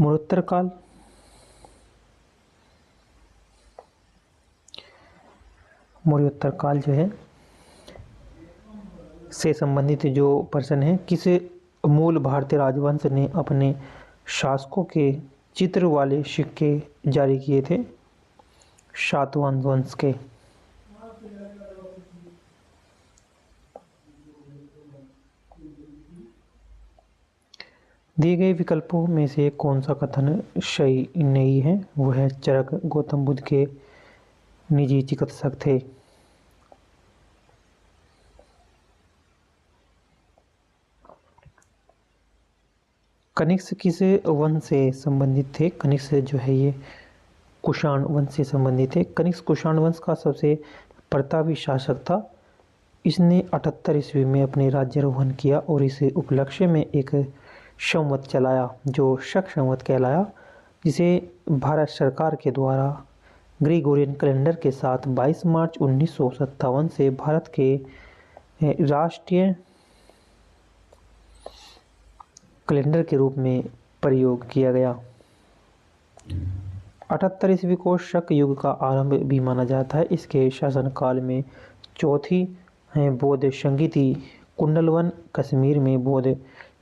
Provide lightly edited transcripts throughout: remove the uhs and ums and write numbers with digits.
मरणोत्तर काल। मरणोत्तर काल जो है से संबंधित जो प्रश्न है, किस मूल भारतीय राजवंश ने अपने शासकों के चित्र वाले सिक्के जारी किए थे? सातवाहन वंश के। दिए गए विकल्पों में से कौन सा कथन सही नहीं है? वह है चरक गौतम बुद्ध के निजी चिकित्सक थे। कनिष्क किस वंश से संबंधित थे? कनिष्क जो है ये कुषाण वंश से संबंधित है। कनिष्क कुषाण वंश का सबसे प्रतापी शासक था। इसने 78 ईस्वी में अपने राज्यारोहण किया और इस उपलक्ष्य में एक संवत चलाया जो शक संवत कहलाया, जिसे भारत सरकार के द्वारा ग्रेगोरियन कैलेंडर के साथ 22 मार्च 1957 से भारत के राष्ट्रीय कैलेंडर के रूप में प्रयोग किया गया। 78 ईस्वी को शक युग का आरंभ भी माना जाता है। इसके शासनकाल में चौथी बौद्ध संगीति कुंडलवन कश्मीर में बौद्ध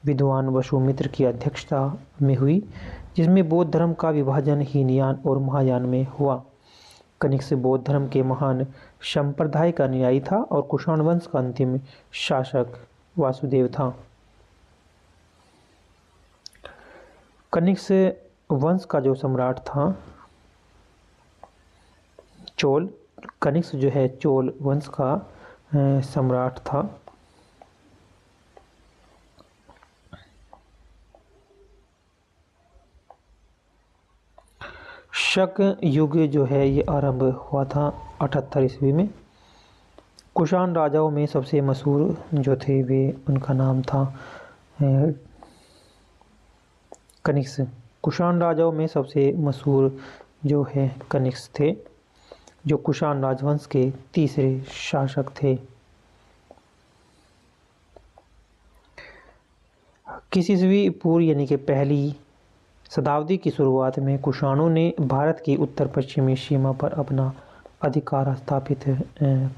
विद्वान वसुमित्र की अध्यक्षता में हुई, जिसमें बौद्ध धर्म का विभाजन हीनयान और महायान में हुआ। कनिष्क बौद्ध धर्म के महान संप्रदाय का अनुयायी था और कुषाण वंश का अंतिम शासक वासुदेव था। कनिष्क वंश का जो सम्राट था चोल, कनिष्क जो है चोल वंश का सम्राट था। शक युग जो है ये आरंभ हुआ था 78 ईस्वी में। कुषाण राजाओं में सबसे मशहूर जो थे वे, उनका नाम था कनिष्क। कुषाण राजाओं में सबसे मशहूर जो है कनिष्क थे, जो कुषाण राजवंश के तीसरे शासक थे। किस ईस्वी पूर्व यानी कि पहली शताब्दी की शुरुआत में कुषाणों ने भारत की उत्तर पश्चिमी सीमा पर अपना अधिकार स्थापित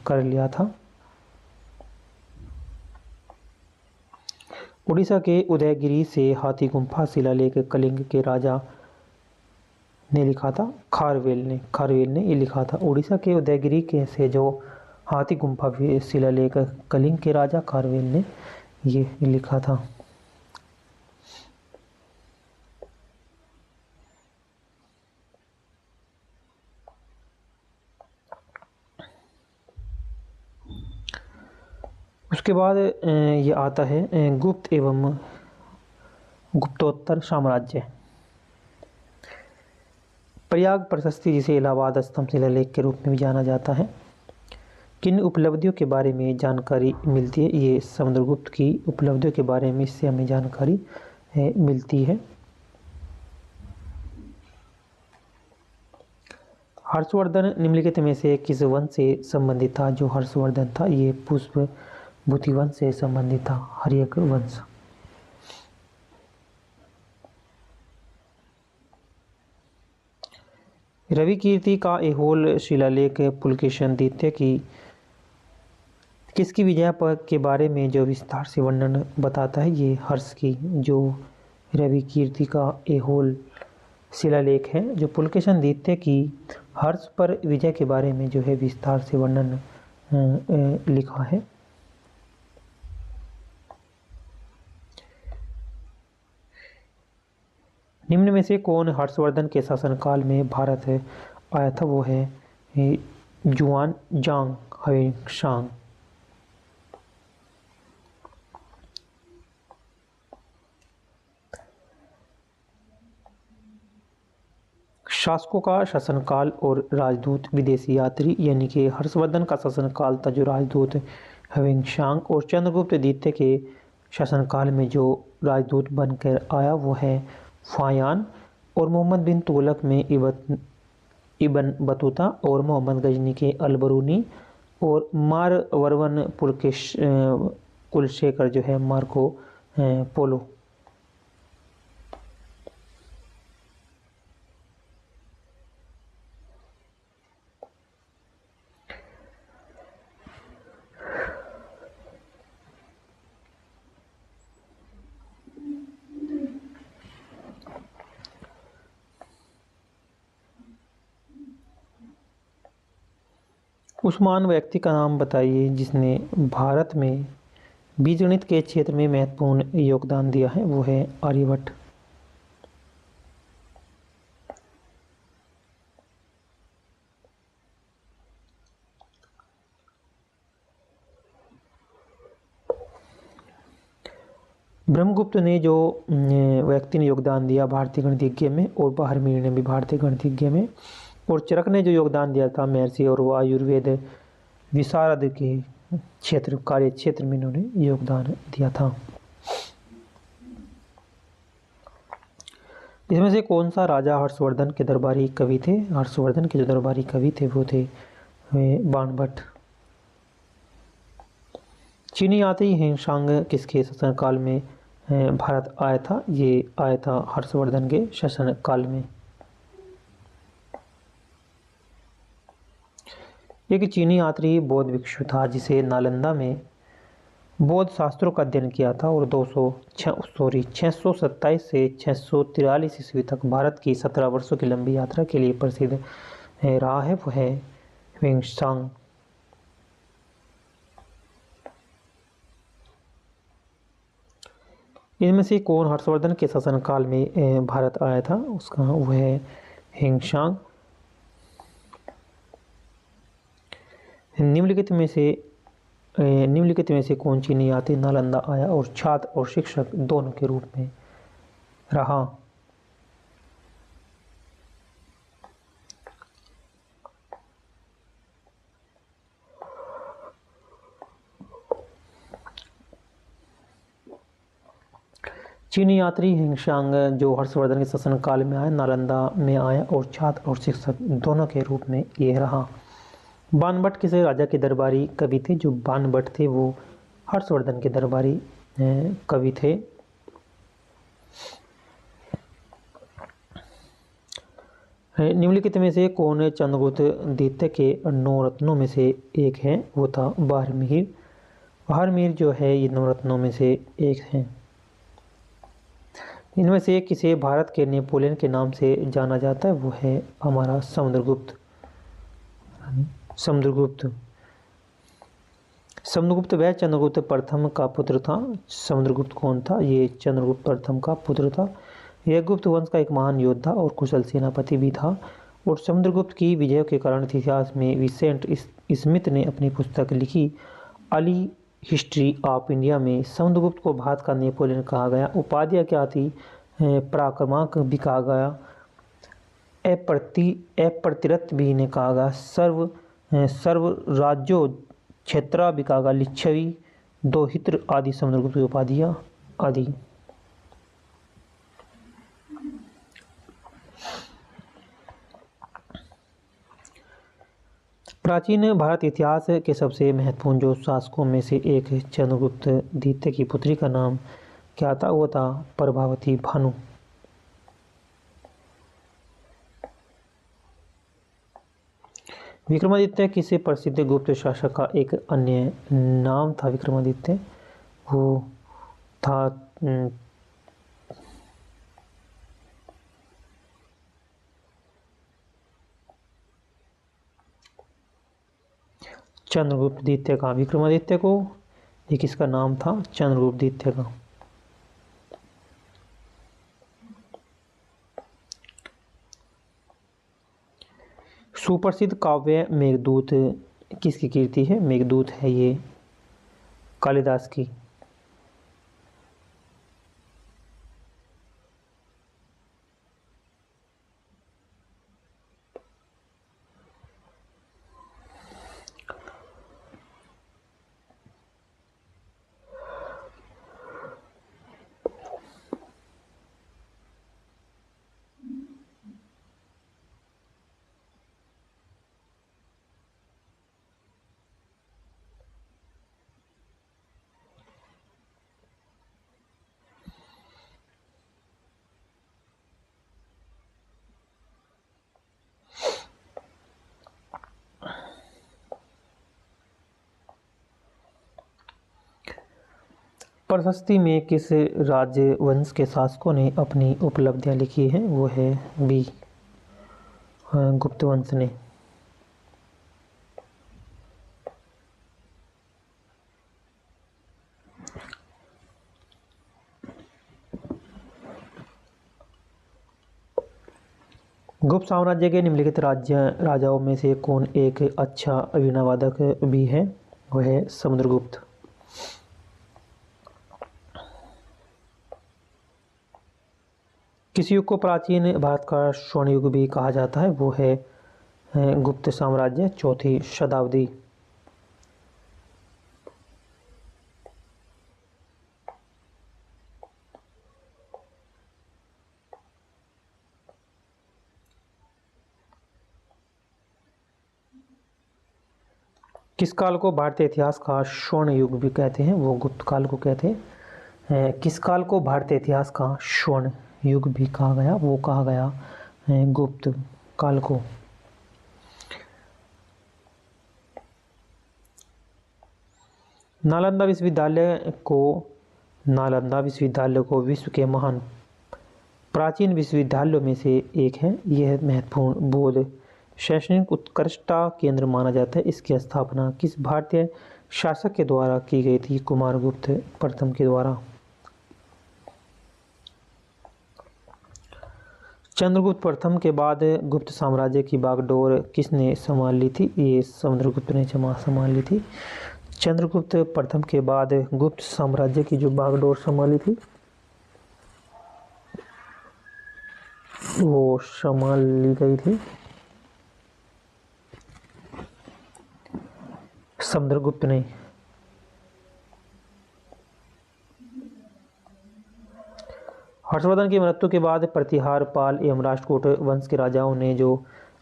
कर लिया था? उड़ीसा के उदयगिरी से हाथी गुम्फा शिलालेख कलिंग के राजा ने लिखा था। खारवेल ने ये लिखा था। उड़ीसा के उदयगिरी के से जो हाथी गुम्फा शिलालेख कलिंग के राजा खारवेल ने ये लिखा था। उसके बाद ये आता है गुप्त एवं गुप्तोत्तर साम्राज्य। प्रयाग प्रशस्ति, जिसे इलाहाबाद स्तंभ शिलालेख के रूप में भी जाना जाता है, किन उपलब्धियों के बारे में जानकारी मिलती है? ये समुद्रगुप्त की उपलब्धियों के बारे में इससे हमें जानकारी मिलती है। हर्षवर्धन निम्नलिखित में से किस वंश से संबंधित था? जो हर्षवर्धन था ये पुष्पभूति वंश से संबंधित था, हर्यक वंश। रवि कीर्ति का ऐहोल शिलालेख पुलकेशिन द्वितीय की किसकी विजय के बारे में जो विस्तार से वर्णन बताता है? ये हर्ष की जो रवि कीर्ति का ऐहोल शिलालेख है, जो पुलकेशिन द्वितीय की हर्ष पर विजय के बारे में जो है विस्तार से वर्णन लिखा है। निम्न में से कौन हर्षवर्धन के शासनकाल में भारत आया था? वो है जुआन जांग हवेंशांग। शासकों का शासनकाल और राजदूत विदेशी यात्री, यानी कि हर्षवर्धन का शासनकाल था जो राजदूत हवेंशांग, और चंद्रगुप्त द्वितीय के शासनकाल में जो राजदूत बनकर आया वो है फायान, और मोहम्मद बिन तुगलक में इबन बतूता, और मोहम्मद गजनी के अलबरूनी, और मारवरवन कुलशेखर जो है मार्को पोलो। उस्मान व्यक्ति का नाम बताइए जिसने भारत में बीजगणित के क्षेत्र में महत्वपूर्ण योगदान दिया है। वो है आर्यभट्ट। ब्रह्मगुप्त ने जो व्यक्ति ने योगदान दिया भारतीय गणितज्ञ में, और बारहमीर ने भी भारतीय गणितज्ञ में, और चरक ने जो योगदान दिया था महर्षि और वो आयुर्वेद विशारद के क्षेत्र कार्य क्षेत्र में इन्होंने योगदान दिया था। इसमें से कौन सा राजा हर्षवर्धन के दरबारी कवि थे? हर्षवर्धन के जो दरबारी कवि थे वो थे बाणभट्ट। चीनी यात्री हिंशांग किसके शासनकाल में भारत आया था? ये आया था हर्षवर्धन के शासनकाल में। एक चीनी यात्री बौद्ध भिक्षु था जिसे नालंदा में बौद्ध शास्त्रों का अध्ययन किया था और 627 से 643 ईस्वी तक भारत की 17 वर्षों की लंबी यात्रा के लिए प्रसिद्ध रहा है। वो है ह्वेंसांग। इनमें से कौन हर्षवर्धन के शासनकाल में भारत आया था? उसका वो है ह्वेंसांग। निम्नलिखित में से कौन चीनी यात्री नालंदा आया और छात्र और शिक्षक दोनों के रूप में रहा? चीनी यात्री ह्वेंसांग जो हर्षवर्धन के शासनकाल में आया, नालंदा में आया और छात्र और शिक्षक दोनों के रूप में ये रहा। बाणभट्ट किस राजा के दरबारी कवि थे? जो बाणभट्ट थे वो हर्षवर्धन के दरबारी कवि थे। निम्नलिखित में से कौन चंद्रगुप्त द्वितीय के 9 रत्नों में से एक है? वो था बारहमीर। बारहमीर जो है ये 9 रत्नों में से एक है। इनमें से किसे भारत के नेपोलियन के नाम से जाना जाता है? वो है हमारा समुद्रगुप्त। समुद्रगुप्त वह चंद्रगुप्त प्रथम का पुत्र था। समुद्रगुप्त कौन था? ये चंद्रगुप्त प्रथम का पुत्र था। यह गुप्त वंश का एक महान योद्धा और कुशल सेनापति भी था और समुद्रगुप्त की विजयों के कारण इतिहास में विसेंट स्मिथ ने अपनी पुस्तक लिखी अर्ली हिस्ट्री ऑफ इंडिया में समुद्रगुप्त को भारत का नेपोलियन कहा गया। उपाधियाँ क्या थी? पराक्रमांक भी कहा गया, अप्रतिरत भी इन्हें कहा गया, सर्वराज्यो क्षेत्रा भी कहा गया, लिच्छवी, दोहित्र आदि समुद्रगुप्त की उपाधियाँ आदि। प्राचीन भारत इतिहास के सबसे महत्वपूर्ण जो शासकों में से एक चंद्रगुप्त द्वितीय की पुत्री का नाम क्या था? वो था प्रभावती भानु। विक्रमादित्य किसी प्रसिद्ध गुप्त शासक का एक अन्य नाम था? विक्रमादित्य वो था चंद्रगुप्त द्वितीय का। विक्रमादित्य को ये किसका नाम था? चंद्रगुप्त द्वितीय का। सुप्रसिद्ध काव्य मेघदूत किसकी कीर्ति है? मेघदूत है ये कालिदास की। प्रशस्ति में किस राजवंश के शासकों ने अपनी उपलब्धियां लिखी हैं? वो है बी गुप्त वंश ने। गुप्त साम्राज्य के निम्नलिखिट राजाओं में से कौन एक अच्छा वीणा वादक भी है? वह है समुद्रगुप्त। किस युग को प्राचीन भारत का स्वर्ण युग भी कहा जाता है? वो है गुप्त साम्राज्य, चौथी शताब्दी। किस काल को भारतीय इतिहास का स्वर्ण युग भी कहते हैं? वो गुप्त काल को कहते हैं। किस काल को भारतीय इतिहास का स्वर्ण युग भी कहा गया? वो कहा गया गुप्त काल को। नालंदा विश्वविद्यालय को विश्व के महान प्राचीन विश्वविद्यालयों में से एक है। यह महत्वपूर्ण बौद्ध शैक्षणिक उत्कृष्टता केंद्र माना जाता है। इसकी स्थापना किस भारतीय शासक के द्वारा की गई थी? कुमारगुप्त प्रथम के द्वारा। चंद्रगुप्त प्रथम के बाद गुप्त साम्राज्य की बागडोर किसने संभाल ली थी? ये समुद्रगुप्त ने संभाल ली थी। चंद्रगुप्त प्रथम के बाद गुप्त साम्राज्य की जो बागडोर संभाली थी वो संभाल ली गई थी समुद्रगुप्त ने। हर्षवर्धन की मृत्यु के बाद प्रतिहार पाल एवं राष्ट्रकूट वंश के राजाओं ने जो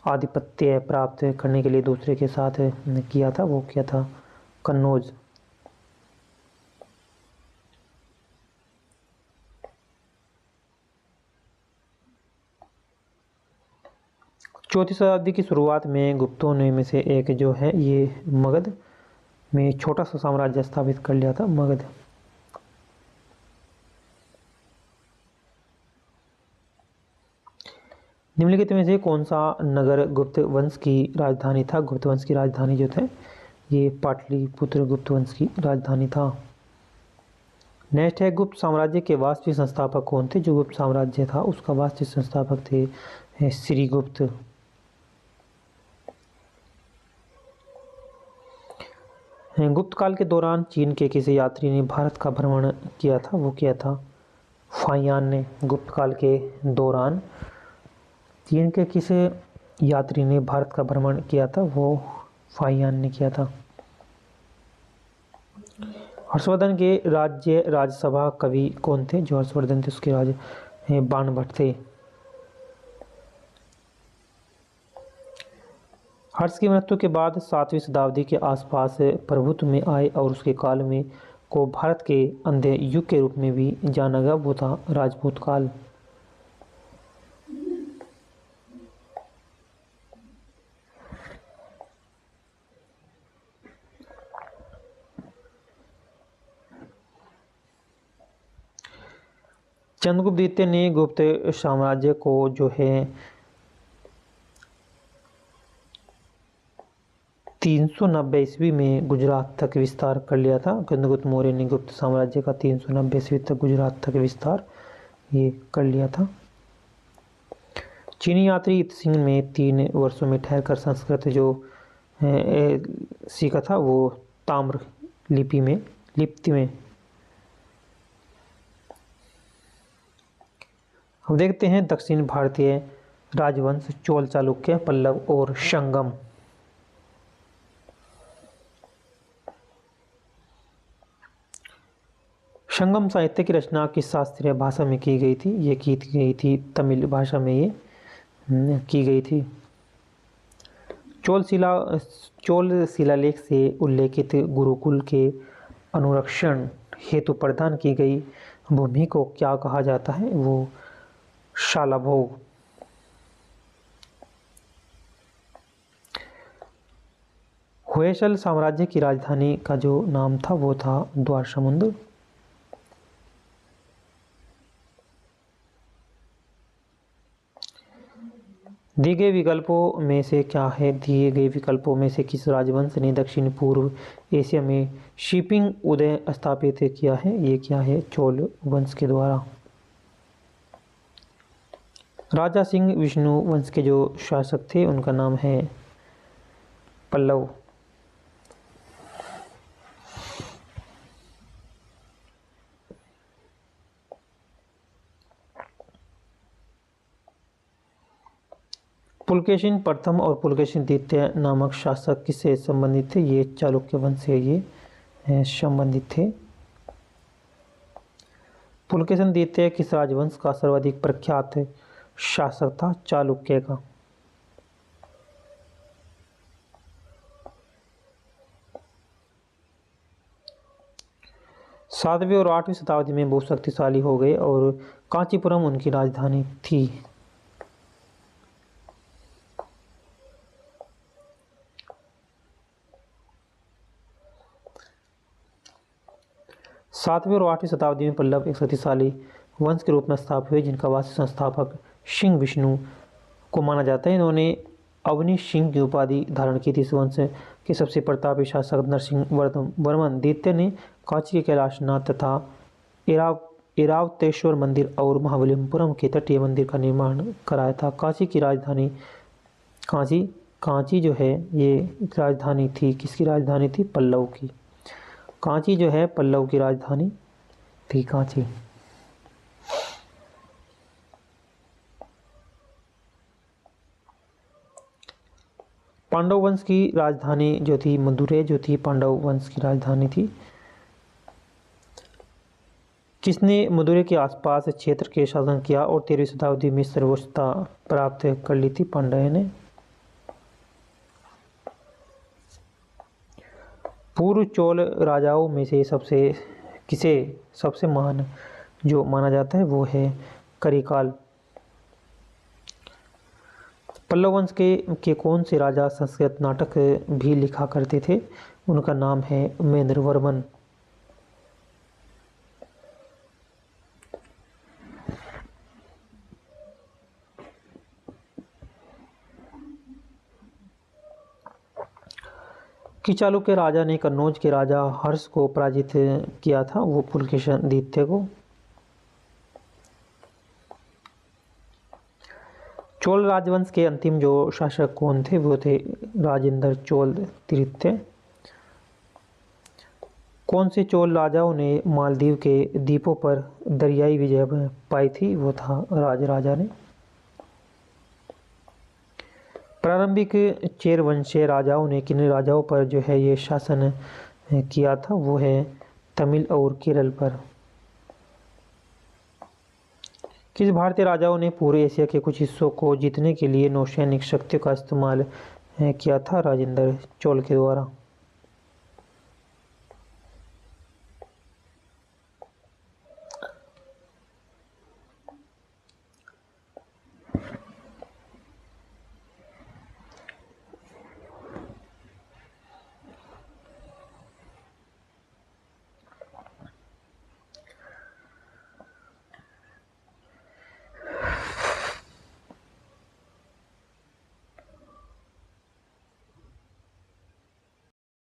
आधिपत्य प्राप्त करने के लिए दूसरे के साथ किया था वो क्या था? कन्नौज। चौथी शताब्दी की शुरुआत में गुप्तों ने में से एक जो है ये मगध में छोटा सा साम्राज्य स्थापित कर लिया था, मगध। निम्नलिखित में से कौन सा नगर गुप्त वंश की राजधानी था? गुप्त वंश की राजधानी जो थे ये पाटलिपुत्र गुप्त वंश की राजधानी था। नेक्स्ट है गुप्त साम्राज्य के वास्तविक संस्थापक कौन थे? जो गुप्त साम्राज्य था उसका वास्तविक संस्थापक थे श्रीगुप्त। गुप्त काल के दौरान चीन के किसी यात्री ने भारत का भ्रमण किया था? वो किया था फाहियान ने। गुप्त काल के दौरान चीन के किसी यात्री ने भारत का भ्रमण किया था? वो फाहियान ने किया था। हर्षवर्धन के राज्यसभा कवि कौन थे? जो हर्षवर्धन थे उसके राज बाणभट्ट थे। हर्ष की मृत्यु के बाद 7वीं शताब्दी के आसपास प्रभुत्व में आए और उसके काल में को भारत के अंधे युग के रूप में भी जाना गया, वो था राजपूत काल। चंद्रगुप्त द्वितीय ने गुप्त साम्राज्य को जो है 390 ईस्वी में गुजरात तक विस्तार कर लिया था। चंद्रगुप्त मौर्य ने गुप्त साम्राज्य का 390 ईस्वी तक गुजरात तक विस्तार ये कर लिया था। चीनी यात्री इत सिंह में 3 वर्षों में ठहरकर संस्कृत जो सीखा था वो ताम्र लिपि में अब देखते हैं दक्षिण भारतीय राजवंश चोल, चालुक्य, पल्लव और संगम। संगम साहित्य की रचना किस शास्त्रीय भाषा में की गई थी? ये की गई थी तमिल भाषा में ये की गई थी। चोल शिलालेख से उल्लेखित गुरुकुल के अनुरक्षण हेतु प्रदान की गई भूमि को क्या कहा जाता है? वो शालाभोग। होयसल साम्राज्य की राजधानी का जो नाम था वो था द्वारसमुद्र। दिए गए विकल्पों में से क्या है? दिए गए विकल्पों में से किस राजवंश ने दक्षिण पूर्व एशिया में शिपिंग उदय स्थापित किया है? ये क्या है? चोल वंश के द्वारा। राजा सिंह विष्णु वंश के जो शासक थे उनका नाम है पल्लव। पुलकेशिन प्रथम और पुलकेशिन द्वितीय नामक शासक किससे संबंधित थे? ये चालुक्य वंश से ये संबंधित थे। पुलकेशिन द्वितीय किस राजवंश का सर्वाधिक प्रख्यात शासक था? चालुक्य का। सातवीं और आठवीं शताब्दी में बहुत शक्तिशाली हो गए और कांचीपुरम उनकी राजधानी थी। सातवीं और आठवीं शताब्दी में पल्लव एक शक्तिशाली वंश के रूप में स्थापित हुए जिनका वास्तविक संस्थापक सिंह विष्णु को माना जाता है। इन्होंने अवनी सिंह की उपाधि धारण की थी। इस वंश के सबसे प्रतापी शासक नरसिंह वर्मन द्वितीय ने कांची के कैलाशनाथ तथा ऐरावतेश्वर मंदिर और महाबलीपुरम के तटीय मंदिर का निर्माण कराया था। कांची की राजधानी कांची जो है ये राजधानी थी, किसकी राजधानी थी? पल्लव की। कांची जो है पल्लव की राजधानी थी, कांची। पांडव वंश की राजधानी जो थी मदुरै जो थी, पांडव वंश की राजधानी थी। किसने मदुरै के आसपास क्षेत्र के शासन किया और 13वीं शताब्दी में सर्वोच्चता प्राप्त कर ली थी? पांडव ने। पूर्व चोल राजाओं में से सबसे महान जो माना जाता है वो है करिकाल। पल्लव वंश के कौन से राजा संस्कृत नाटक भी लिखा करते थे? उनका नाम है महेंद्र वर्मन। कि चालुक्य राजा ने कन्नौज के राजा हर्ष को पराजित किया था? वो पुलकेशिन द्वितीय को। चोल राजवंश के अंतिम जो शासक कौन थे? वो थे राजेंद्र चोल तृतीय। कौन से चोल राजाओं ने मालदीव के द्वीपों पर दरियाई विजय पाई थी? वो था राजा ने। प्रारंभिक चेर वंशीय राजाओं ने किन राजाओं पर जो है ये शासन किया था? वो है तमिल और केरल पर। किस भारतीय राजाओं ने पूर्व एशिया के कुछ हिस्सों को जीतने के लिए नौसैनिक शक्तियों का इस्तेमाल किया था? राजेंद्र चोल के द्वारा।